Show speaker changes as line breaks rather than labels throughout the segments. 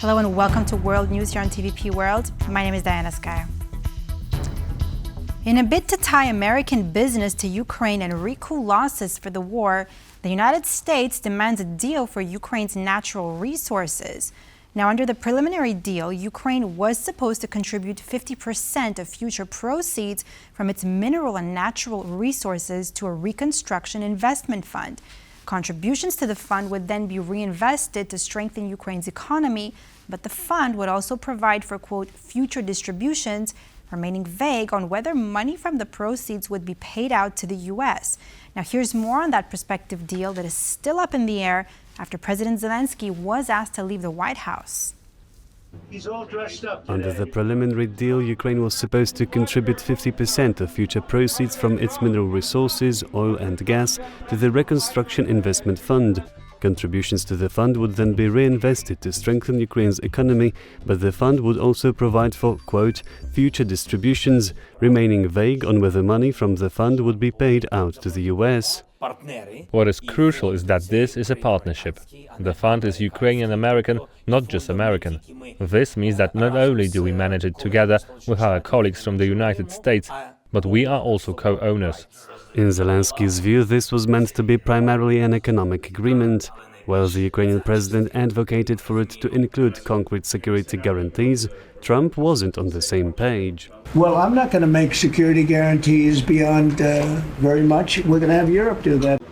Hello and welcome to World News here on TVP World. My name is Diana Skye. In a bid to tie American business to Ukraine and recoup losses for the war, the United States demands a deal for Ukraine's natural resources. Now, under the preliminary deal, Ukraine was supposed to contribute 50% of future proceeds from its mineral and natural resources to a reconstruction investment fund. Contributions to the fund would then be reinvested to strengthen Ukraine's economy, but the fund would also provide for, quote, future distributions, remaining vague on whether money from the proceeds would be paid out to the U.S. Now, here's more on that prospective deal that is still up in the air after President Zelenskyy was asked to leave the White House.
He's all dressed up today.
Under the preliminary deal, Ukraine was supposed to contribute 50% of future proceeds from its mineral resources, oil and gas, to the Reconstruction Investment Fund. Contributions to the fund would then be reinvested to strengthen Ukraine's economy, but the fund would also provide for, quote, future distributions, remaining vague on whether money from the fund would be paid out to the US.
What is crucial is that this is a partnership. The fund is Ukrainian-American, not just American. This means that not only do we manage it together with our colleagues from the United States, but we are also co-owners.
In Zelenskyy's view, this was meant to be primarily an economic agreement. While the Ukrainian president advocated for it to include concrete security guarantees, Trump wasn't on the same page.
Well, I'm not going to make security guarantees beyond very much. We're going to have Europe do that.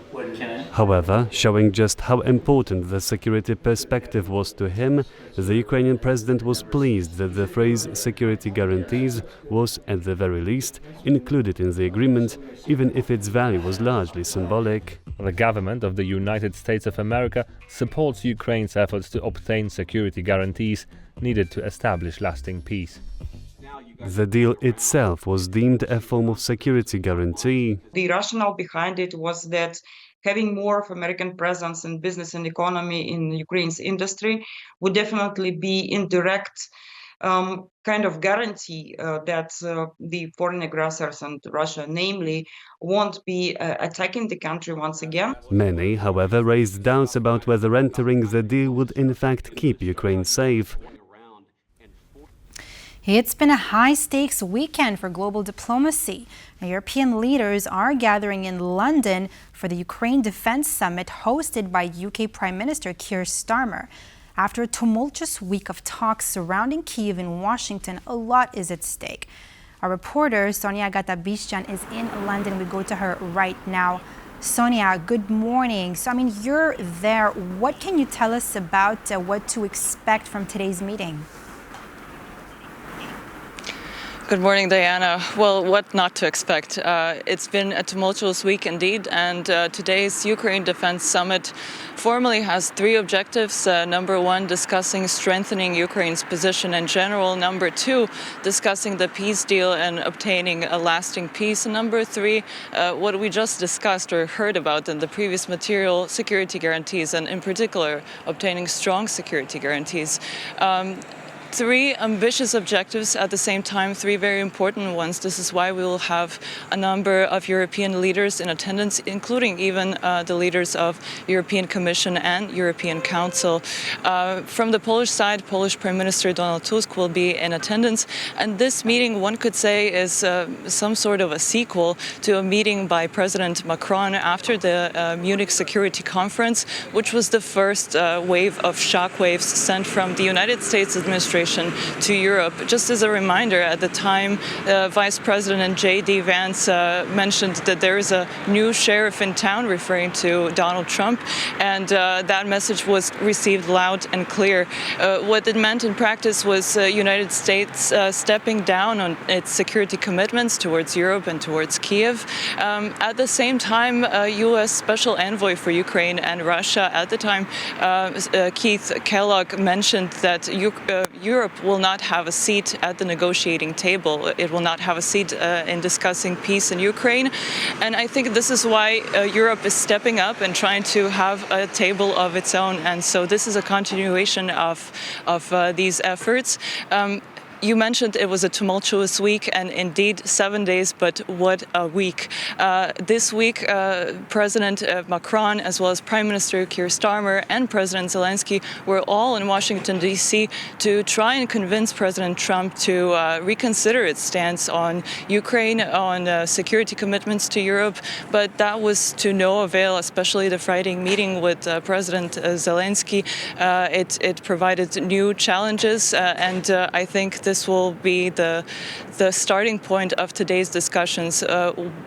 However, showing just how important the security perspective was to him, the Ukrainian president was pleased that the phrase security guarantees was, at the very least, included in the agreement, even if its value was largely symbolic.
The government of the United States of America supports Ukraine's efforts to obtain security guarantees needed to establish lasting peace.
The deal itself was deemed a form of security guarantee.
The rationale behind it was that having more of American presence in business and economy in Ukraine's industry would definitely be indirect kind of guarantee that the foreign aggressors and Russia, namely, won't be attacking the country once again.
Many, however, raised doubts about whether entering the deal would in fact keep Ukraine safe.
It's been a high-stakes weekend for global diplomacy. European leaders are gathering in London for the Ukraine Defense Summit hosted by UK Prime Minister Keir Starmer. After a tumultuous week of talks surrounding Kyiv and Washington, a lot is at stake. Our reporter, Sonia Gatabishyan, is in London. We go to her right now. Sonia, good morning. So, you're there. What can you tell us about what to expect from today's meeting?
Good morning, Diana. Well, what not to expect? It's been a tumultuous week indeed, and today's Ukraine Defense Summit formally has three objectives. Number one, discussing strengthening Ukraine's position in general. Number two, discussing the peace deal and obtaining a lasting peace. And number three, what we just discussed or heard about in the previous material, security guarantees, and in particular, obtaining strong security guarantees. Three ambitious objectives at the same time, three very important ones. This is why we will have a number of European leaders in attendance, including even the leaders of European Commission and European Council. From the Polish side, Polish Prime Minister Donald Tusk will be in attendance. And this meeting, one could say, is some sort of a sequel to a meeting by President Macron after the Munich Security Conference, which was the first wave of shockwaves sent from the United States administration to Europe. Just as a reminder, at the time, Vice President J.D. Vance mentioned that there is a new sheriff in town, referring to Donald Trump, and that message was received loud and clear. What it meant in practice was United States stepping down on its security commitments towards Europe and towards Kyiv. At the same time, U.S. Special Envoy for Ukraine and Russia at the time, Keith Kellogg, mentioned that Europe will not have a seat at the negotiating table. It will not have a seat in discussing peace in Ukraine. And I think this is why Europe is stepping up and trying to have a table of its own. And so this is a continuation of these efforts. You mentioned it was a tumultuous week, and indeed 7 days, but what a week. This week, President Macron, as well as Prime Minister Keir Starmer and President Zelenskyy were all in Washington, D.C. to try and convince President Trump to reconsider its stance on Ukraine, on security commitments to Europe, but that was to no avail, especially the Friday meeting with President Zelenskyy. It provided new challenges, and I think this will be the starting point of today's discussions.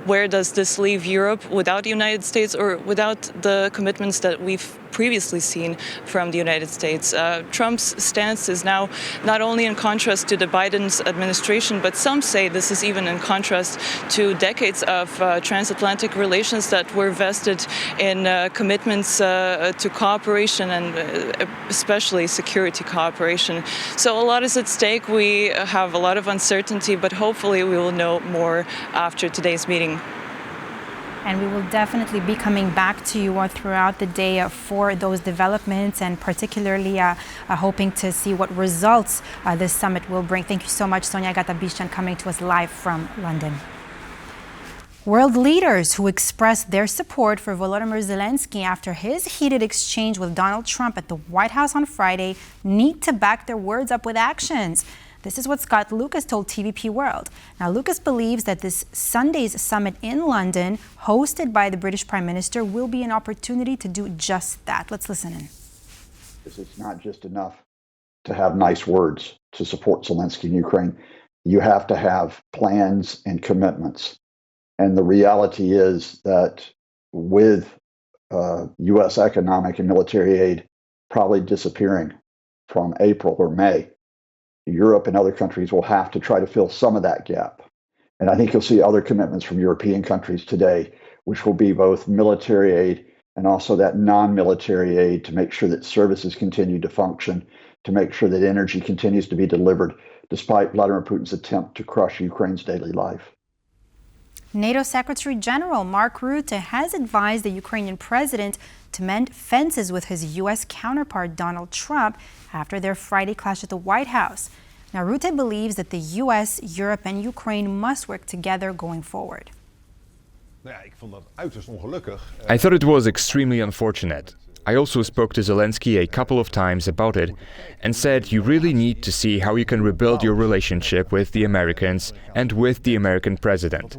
Where does this leave Europe without the United States, or without the commitments that we've previously seen from the United States? Trump's stance is now not only in contrast to the Biden's administration, but some say this is even in contrast to decades of transatlantic relations that were vested in commitments to cooperation, and especially security cooperation. So a lot is at stake. We have a lot of uncertainty, but hopefully we will know more after today's meeting.
And we will definitely be coming back to you throughout the day for those developments, and particularly hoping to see what results this summit will bring. Thank you so much, Sonia Gatabishyan, coming to us live from London. World leaders who expressed their support for Volodymyr Zelenskyy after his heated exchange with Donald Trump at the White House on Friday need to back their words up with actions. This is what Scott Lucas told TVP World. Now, Lucas believes that this Sunday's summit in London, hosted by the British Prime Minister, will be an opportunity to do just that. Let's listen in.
It's not just enough to have nice words to support Zelenskyy in Ukraine. You have to have plans and commitments. And the reality is that with U.S. economic and military aid probably disappearing from April or May, Europe and other countries will have to try to fill some of that gap. And I think you'll see other commitments from European countries today, which will be both military aid and also that non-military aid to make sure that services continue to function, to make sure that energy continues to be delivered, despite Vladimir Putin's attempt to crush Ukraine's daily life.
NATO Secretary General Mark Rutte has advised the Ukrainian president to mend fences with his U.S. counterpart Donald Trump after their Friday clash at the White House. Now, Rutte believes that the U.S., Europe, and Ukraine must work together going forward.
I thought it was extremely unfortunate. I also spoke to Zelenskyy a couple of times about it and said you really need to see how you can rebuild your relationship with the Americans and with the American president.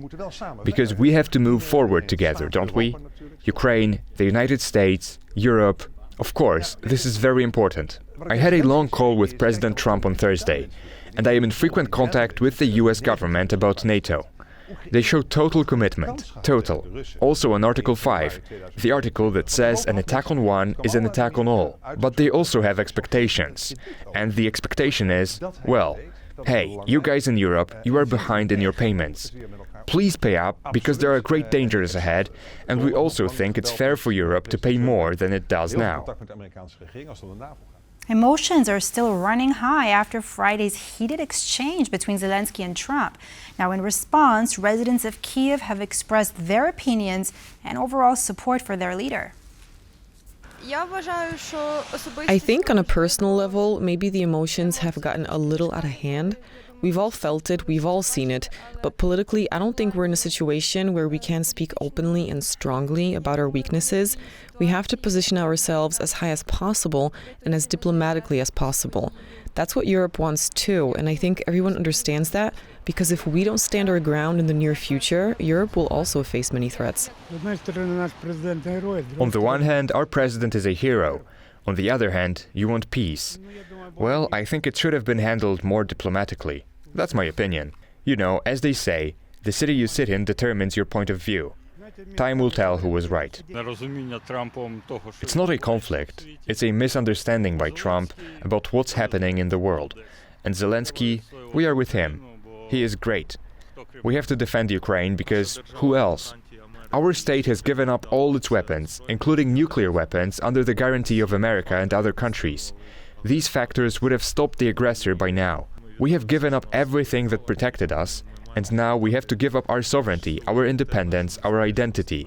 Because we have to move forward together, don't we? Ukraine, the United States, Europe. Of course, this is very important. I had a long call with President Trump on Thursday, and I am in frequent contact with the US government about NATO. They show total commitment, total. Also on Article 5, the article that says an attack on one is an attack on all. But they also have expectations. And the expectation is, well, hey, you guys in Europe, you are behind in your payments. Please pay up, because there are great dangers ahead, and we also think it's fair for Europe to pay more than it does now.
Emotions are still running high after Friday's heated exchange between Zelenskyy and Trump. Now, in response, residents of Kyiv have expressed their opinions and overall support for their leader.
I think on a personal level, maybe the emotions have gotten a little out of hand. We've all felt it, we've all seen it, but politically, I don't think we're in a situation where we can speak openly and strongly about our weaknesses. We have to position ourselves as high as possible and as diplomatically as possible. That's what Europe wants too, and I think everyone understands that, because if we don't stand our ground in the near future, Europe will also face many threats.
On the one hand, our president is a hero. On the other hand, you want peace. Well, I think it should have been handled more diplomatically. That's my opinion. You know, as they say, the city you sit in determines your point of view. Time will tell who was right. It's not a conflict, it's a misunderstanding by Trump about what's happening in the world. And Zelenskyy, we are with him. He is great. We have to defend Ukraine because who else? Our state has given up all its weapons, including nuclear weapons, under the guarantee of America and other countries. These factors would have stopped the aggressor by now. We have given up everything that protected us, and now we have to give up our sovereignty, our independence, our identity.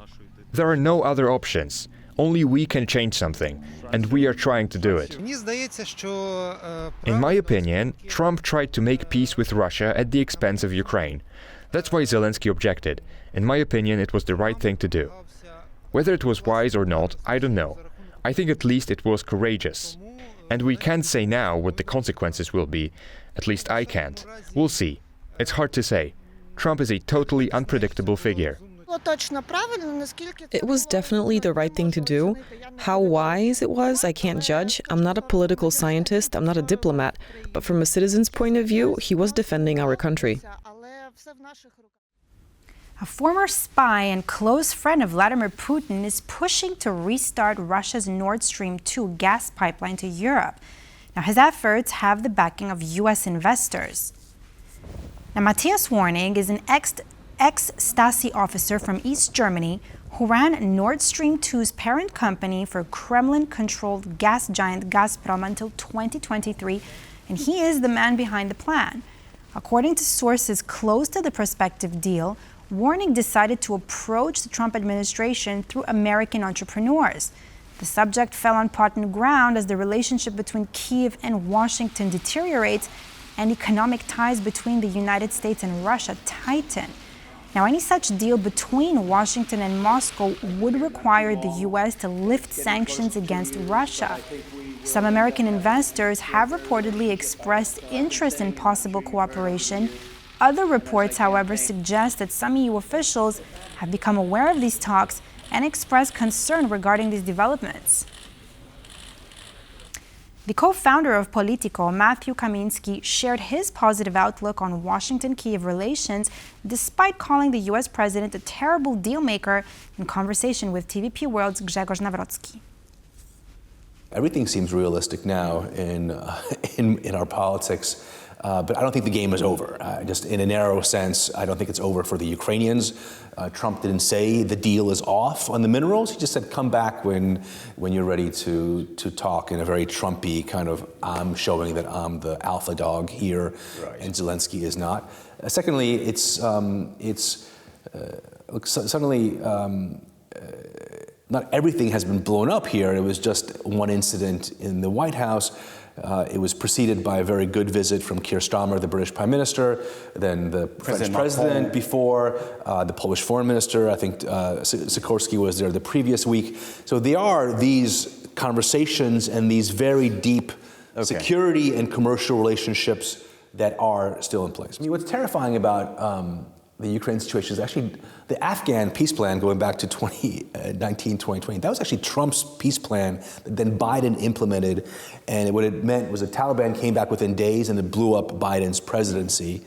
There are no other options. Only we can change something, and we are trying to do it. In my opinion, Trump tried to make peace with Russia at the expense of Ukraine. That's why Zelenskyy objected. In my opinion, it was the right thing to do. Whether it was wise or not, I don't know. I think at least it was courageous. And we can't say now what the consequences will be. At least I can't. We'll see. It's hard to say. Trump is a totally unpredictable figure.
It was definitely the right thing to do. How wise it was, I can't judge. I'm not a political scientist, I'm not a diplomat, but from a citizen's point of view, he was defending our country.
A former spy and close friend of Vladimir Putin is pushing to restart Russia's Nord Stream 2 gas pipeline to Europe. Now, his efforts have the backing of U.S. investors. Now, Matthias Warnig is an ex-Stasi officer from East Germany who ran Nord Stream 2's parent company for Kremlin-controlled gas giant Gazprom until 2023, and he is the man behind the plan. According to sources close to the prospective deal, Warnig decided to approach the Trump administration through American entrepreneurs. The subject fell on rotten ground as the relationship between Kyiv and Washington deteriorates and economic ties between the United States and Russia tighten. Now, any such deal between Washington and Moscow would require the U.S. to lift sanctions against Russia. Some American investors have reportedly expressed interest in possible cooperation. Other reports, however, suggest that some EU officials have become aware of these talks and expressed concern regarding these developments. The co-founder of Politico, Matthew Kaminsky, shared his positive outlook on Washington-Kyiv relations despite calling the U.S. president a terrible deal-maker in conversation with TVP World's Grzegorz Nawrocki.
Everything seems realistic now in our politics. But I don't think the game is over. Just in a narrow sense, I don't think it's over for the Ukrainians. Trump didn't say the deal is off on the minerals. He just said, come back when you're ready to talk, in a very Trumpy kind of, I'm showing that I'm the alpha dog here, right, and Zelenskyy is not. Secondly, suddenly not everything has been blown up here. It was just one incident in the White House. It was preceded by a very good visit from Keir Starmer, the British Prime Minister, then the French President before, the Polish Foreign Minister. I think Sikorsky was there the previous week. So there are these conversations and these very deep security and commercial relationships that are still in place. I mean, what's terrifying about the Ukraine situation is actually the Afghan peace plan going back to 2019, 2020. That was actually Trump's peace plan that then Biden implemented. And what it meant was the Taliban came back within days and it blew up Biden's presidency.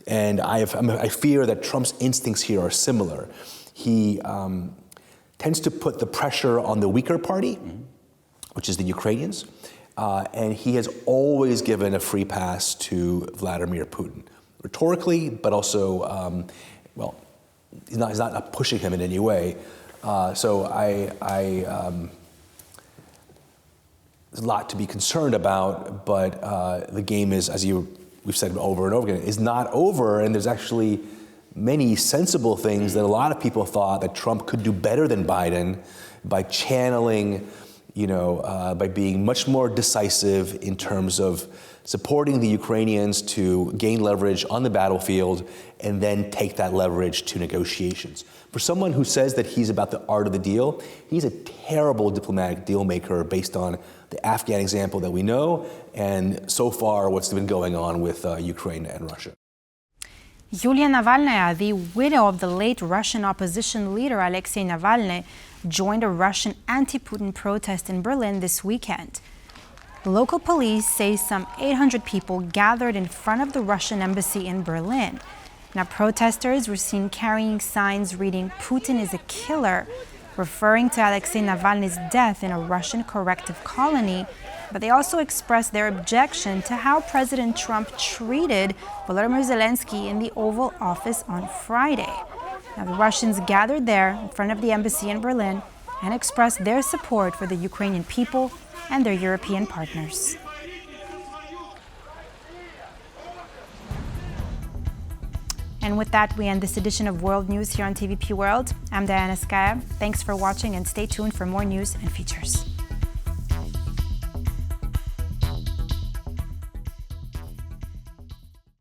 And I fear that Trump's instincts here are similar. He tends to put the pressure on the weaker party, which is the Ukrainians. And he has always given a free pass to Vladimir Putin. Rhetorically, but also, he's not pushing him in any way. So there's a lot to be concerned about, but the game is, as we've said over and over again, is not over, and there's actually many sensible things that a lot of people thought that Trump could do better than Biden by channeling, by being much more decisive in terms of supporting the Ukrainians to gain leverage on the battlefield and then take that leverage to negotiations. For someone who says that he's about the art of the deal, he's a terrible diplomatic deal maker based on the Afghan example that we know and so far what's been going on with Ukraine and Russia.
Yulia Navalnaya, the widow of the late Russian opposition leader Alexei Navalny, joined a Russian anti-Putin protest in Berlin this weekend. Local police say some 800 people gathered in front of the Russian embassy in Berlin. Now, protesters were seen carrying signs reading, "Putin is a killer," referring to Alexei Navalny's death in a Russian corrective colony. But they also expressed their objection to how President Trump treated Volodymyr Zelenskyy in the Oval Office on Friday. Now, the Russians gathered there in front of the embassy in Berlin and expressed their support for the Ukrainian people and their European partners. And with that, we end this edition of World News here on TVP World. I'm Diana Skaya. Thanks for watching and stay tuned for more news and features.